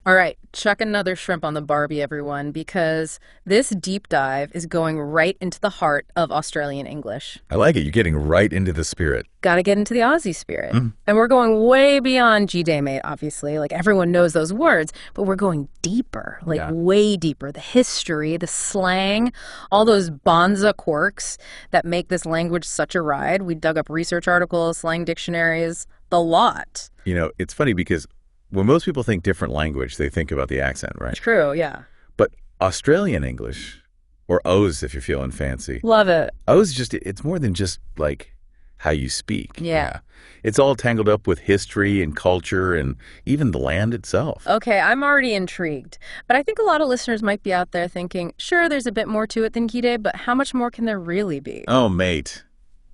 All right, chuck another shrimp on the Barbie, everyone, because this deep dive is going right into the heart of Australian English. I like it. You're getting right into the spirit. Got to get into the Aussie spirit. Mm. And we're going way beyond G-Day Mate, obviously. Like, everyone knows those words, but we're going deeper, like way deeper. The history, the slang, all those bonza quirks that make this language such a ride. We dug up research articles, slang dictionaries, the lot. You know, it's funny because when most people think different language, they think about the accent, right? True, yeah. But Australian English, or O's if you're feeling fancy. Love it. O's it's more than just like how you speak. Yeah. It's all tangled up with history and culture and even the land itself. Okay, I'm already intrigued. But I think a lot of listeners might be out there thinking, sure, there's a bit more to it than G-Day, but how much more can there really be? Oh, mate.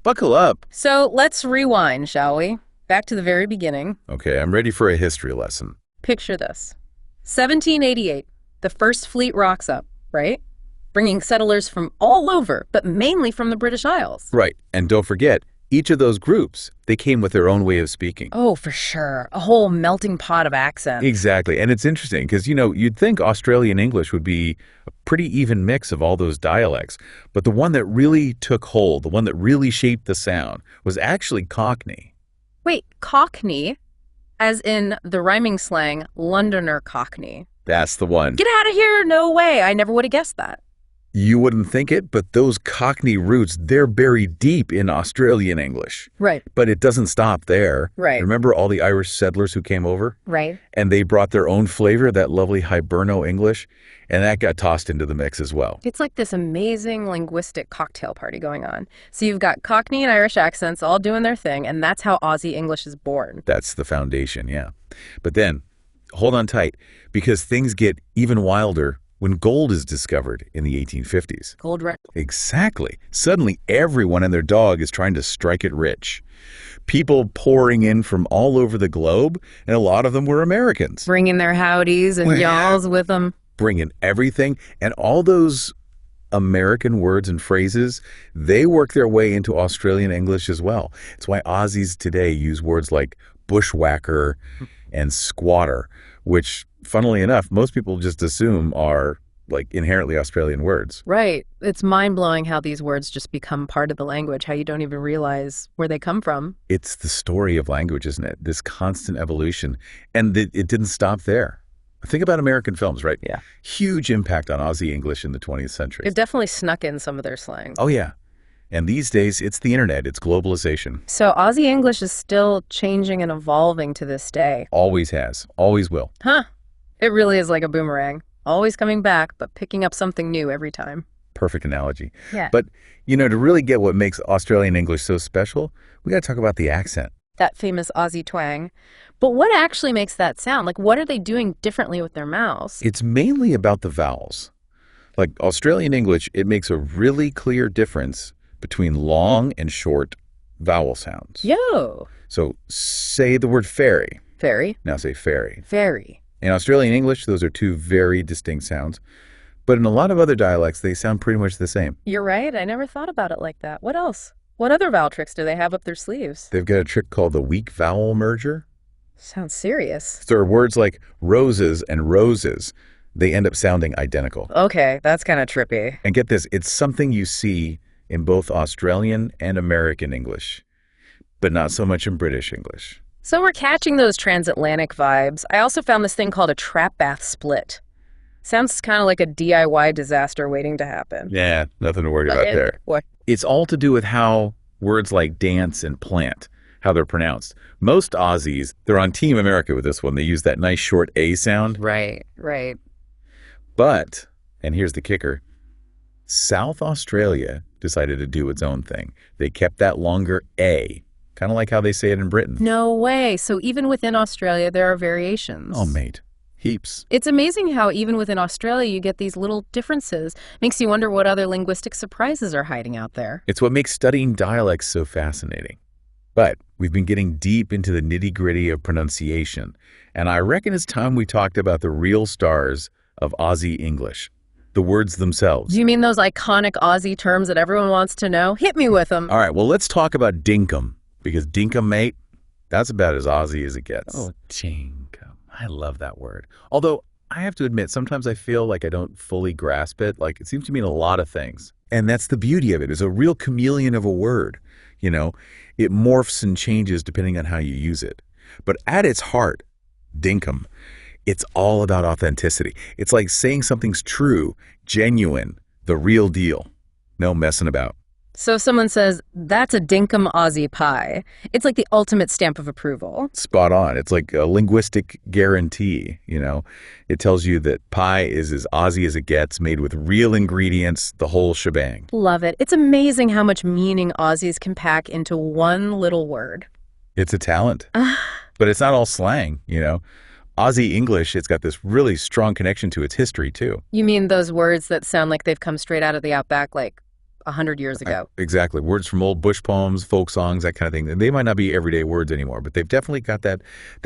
Buckle up. So let's rewind, shall we? Back to the very beginning. Okay, I'm ready for a history lesson. Picture this. 1788, the first fleet rocks up, right? Bringing settlers from all over, but mainly from the British Isles. Right, and don't forget, each of those groups, they came with their own way of speaking. Oh, for sure. A whole melting pot of accents. Exactly, and it's interesting because, you know, you'd think Australian English would be a pretty even mix of all those dialects, but the one that really took hold, the one that really shaped the sound, was actually Cockney. Wait, Cockney? As in the rhyming slang, Londoner Cockney. That's the one. Get out of here! No way! I never would have guessed that. You wouldn't think it, but those Cockney roots, they're buried deep in Australian English. Right. But it doesn't stop there. Right. Remember all the Irish settlers who came over? Right. And they brought their own flavor, that lovely Hiberno English, and that got tossed into the mix as well. It's like this amazing linguistic cocktail party going on. So you've got Cockney and Irish accents all doing their thing, and that's how Aussie English is born. That's the foundation, yeah. But then, hold on tight, because things get even wilder when gold is discovered in the 1850s. Gold rush. Exactly. Suddenly, everyone and their dog is trying to strike it rich. People pouring in from all over the globe, and a lot of them were Americans. Bringing their howdies and y'alls with them. Bringing everything, and all those American words and phrases, they work their way into Australian English as well. It's why Aussies today use words like bushwhacker and squatter, which, funnily enough, most people just assume are like inherently Australian words. Right. It's mind-blowing how these words just become part of the language, how you don't even realize where they come from. It's the story of language, isn't it? This constant evolution. And it didn't stop there. Think about American films, right? Yeah. Huge impact on Aussie English in the 20th century. It definitely snuck in some of their slang. Oh, yeah. And these days, it's the internet. It's globalization. So Aussie English is still changing and evolving to this day. Always has. Always will. Huh. It really is like a boomerang. Always coming back, but picking up something new every time. Perfect analogy. Yeah. But, you know, to really get what makes Australian English so special, we got to talk about the accent. That famous Aussie twang. But what actually makes that sound? Like, what are they doing differently with their mouths? It's mainly about the vowels. Like Australian English, it makes a really clear difference between long and short vowel sounds. Yo. So say the word fairy. Fairy. Now say fairy. Fairy. In Australian English, those are two very distinct sounds. But in a lot of other dialects, they sound pretty much the same. You're right. I never thought about it like that. What else? What other vowel tricks do they have up their sleeves? They've got a trick called the weak vowel merger. Sounds serious. So words like roses and roses, they end up sounding identical. Okay, that's kind of trippy. And get this, it's something you see in both Australian and American English, but not so much in British English. So we're catching those transatlantic vibes. I also found this thing called a trap bath split. Sounds kind of like a DIY disaster waiting to happen. Yeah, nothing to worry about there. What? It's all to do with how words like dance and plant, how they're pronounced. Most Aussies, they're on Team America with this one. They use that nice short A sound. Right, right. But, and here's the kicker, South Australia decided to do its own thing. They kept that longer A, kind of like how they say it in Britain. No way. So even within Australia, there are variations. Oh, mate. Heaps. It's amazing how even within Australia you get these little differences. Makes you wonder what other linguistic surprises are hiding out there. It's what makes studying dialects so fascinating. But we've been getting deep into the nitty-gritty of pronunciation, and I reckon it's time we talked about the real stars of Aussie English, the words themselves. Do you mean those iconic Aussie terms that everyone wants to know? Hit me with them. All right, well, let's talk about dinkum, because dinkum, mate, that's about as Aussie as it gets. Oh, dinkum. I love that word. Although I have to admit, sometimes I feel like I don't fully grasp it. Like it seems to mean a lot of things. And that's the beauty of it. It's a real chameleon of a word. You know, it morphs and changes depending on how you use it. But at its heart, dinkum, it's all about authenticity. It's like saying something's true, genuine, the real deal. No messing about. So if someone says, that's a dinkum Aussie pie, it's like the ultimate stamp of approval. Spot on. It's like a linguistic guarantee, you know. It tells you that pie is as Aussie as it gets, made with real ingredients, the whole shebang. Love it. It's amazing how much meaning Aussies can pack into one little word. It's a talent. But it's not all slang, you know. Aussie English, it's got this really strong connection to its history, too. You mean those words that sound like they've come straight out of the outback, like 100 years ago? Exactly. Words from old bush poems, folk songs, that kind of thing. They might not be everyday words anymore, but they've definitely got that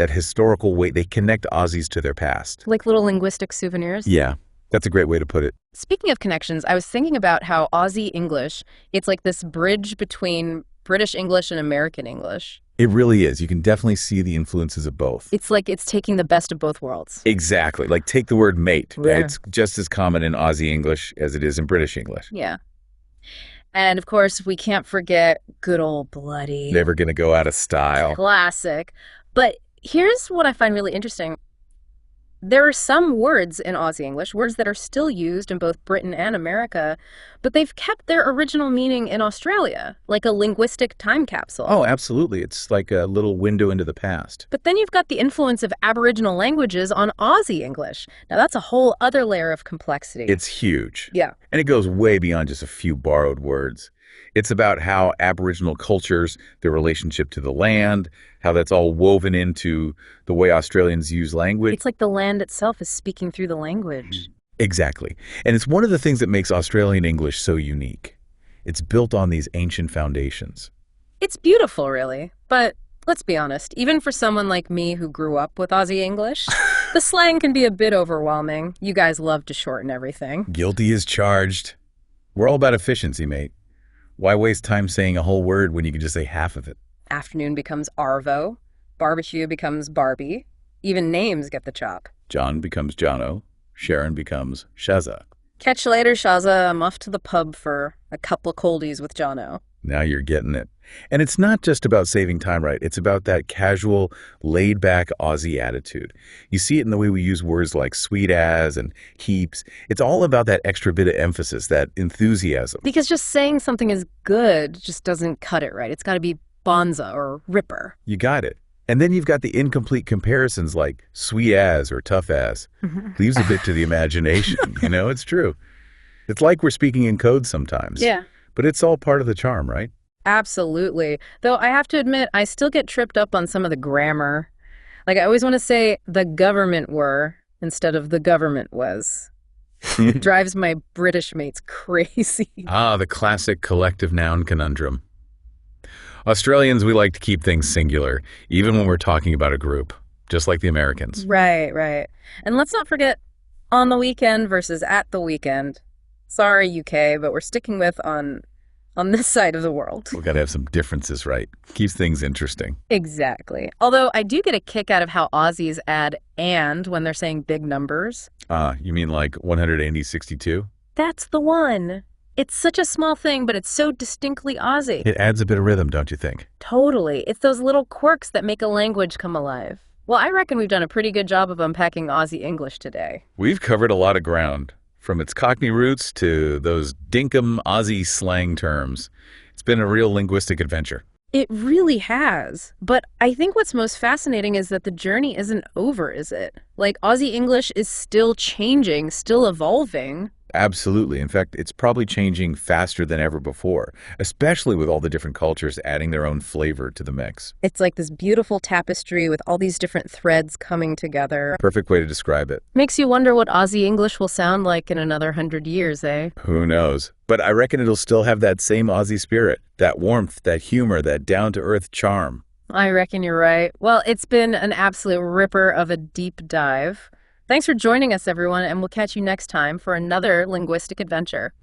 historical weight. They connect Aussies to their past. Like little linguistic souvenirs? Yeah, that's a great way to put it. Speaking of connections, I was thinking about how Aussie English, it's like this bridge between British English and American English. It really is. You can definitely see the influences of both. It's like it's taking the best of both worlds. Exactly. Like take the word mate. Yeah. It's just as common in Aussie English as it is in British English. Yeah. And of course, we can't forget good old bloody. Never going to go out of style. Classic. But here's what I find really interesting. There are some words in Aussie English, words that are still used in both Britain and America, but they've kept their original meaning in Australia, like a linguistic time capsule. Oh, absolutely. It's like a little window into the past. But then you've got the influence of Aboriginal languages on Aussie English. Now, that's a whole other layer of complexity. It's huge. Yeah. And it goes way beyond just a few borrowed words. It's about how Aboriginal cultures, their relationship to the land, how that's all woven into the way Australians use language. It's like the land itself is speaking through the language. Exactly. And it's one of the things that makes Australian English so unique. It's built on these ancient foundations. It's beautiful, really. But let's be honest, even for someone like me who grew up with Aussie English, the slang can be a bit overwhelming. You guys love to shorten everything. Guilty as charged. We're all about efficiency, mate. Why waste time saying a whole word when you can just say half of it? Afternoon becomes arvo. Barbecue becomes Barbie. Even names get the chop. John becomes Jono. Sharon becomes Shaza. Catch you later, Shaza. I'm off to the pub for a couple coldies with Jono. Now you're getting it. And it's not just about saving time, right? It's about that casual, laid-back Aussie attitude. You see it in the way we use words like sweet as and heaps. It's all about that extra bit of emphasis, that enthusiasm. Because just saying something is good just doesn't cut it, right? It's got to be bonza or ripper. You got it. And then you've got the incomplete comparisons like sweet as or tough as. Leaves a bit to the imagination. You know, it's true. It's like we're speaking in code sometimes. Yeah. But it's all part of the charm, right? Absolutely. Though I have to admit, I still get tripped up on some of the grammar. Like I always want to say the government were instead of the government was. It drives my British mates crazy. Ah, the classic collective noun conundrum. Australians, we like to keep things singular, even when we're talking about a group, just like the Americans. Right, right. And let's not forget on the weekend versus at the weekend. Sorry, UK, but we're sticking with on this side of the world. We've got to have some differences, right? Keeps things interesting. Exactly. Although I do get a kick out of how Aussies add "and" when they're saying big numbers. You mean like 162? That's the one. It's such a small thing, but it's so distinctly Aussie. It adds a bit of rhythm, don't you think? Totally. It's those little quirks that make a language come alive. Well, I reckon we've done a pretty good job of unpacking Aussie English today. We've covered a lot of ground, from its Cockney roots to those dinkum Aussie slang terms. It's been a real linguistic adventure. It really has. But I think what's most fascinating is that the journey isn't over, is it? Like, Aussie English is still changing, still evolving. Absolutely. In fact, it's probably changing faster than ever before, especially with all the different cultures adding their own flavor to the mix. It's like this beautiful tapestry with all these different threads coming together. Perfect way to describe it. Makes you wonder what Aussie English will sound like in another 100 years, eh? Who knows? But I reckon it'll still have that same Aussie spirit, that warmth, that humor, that down-to-earth charm. I reckon you're right. Well, it's been an absolute ripper of a deep dive. Thanks for joining us, everyone, and we'll catch you next time for another linguistic adventure.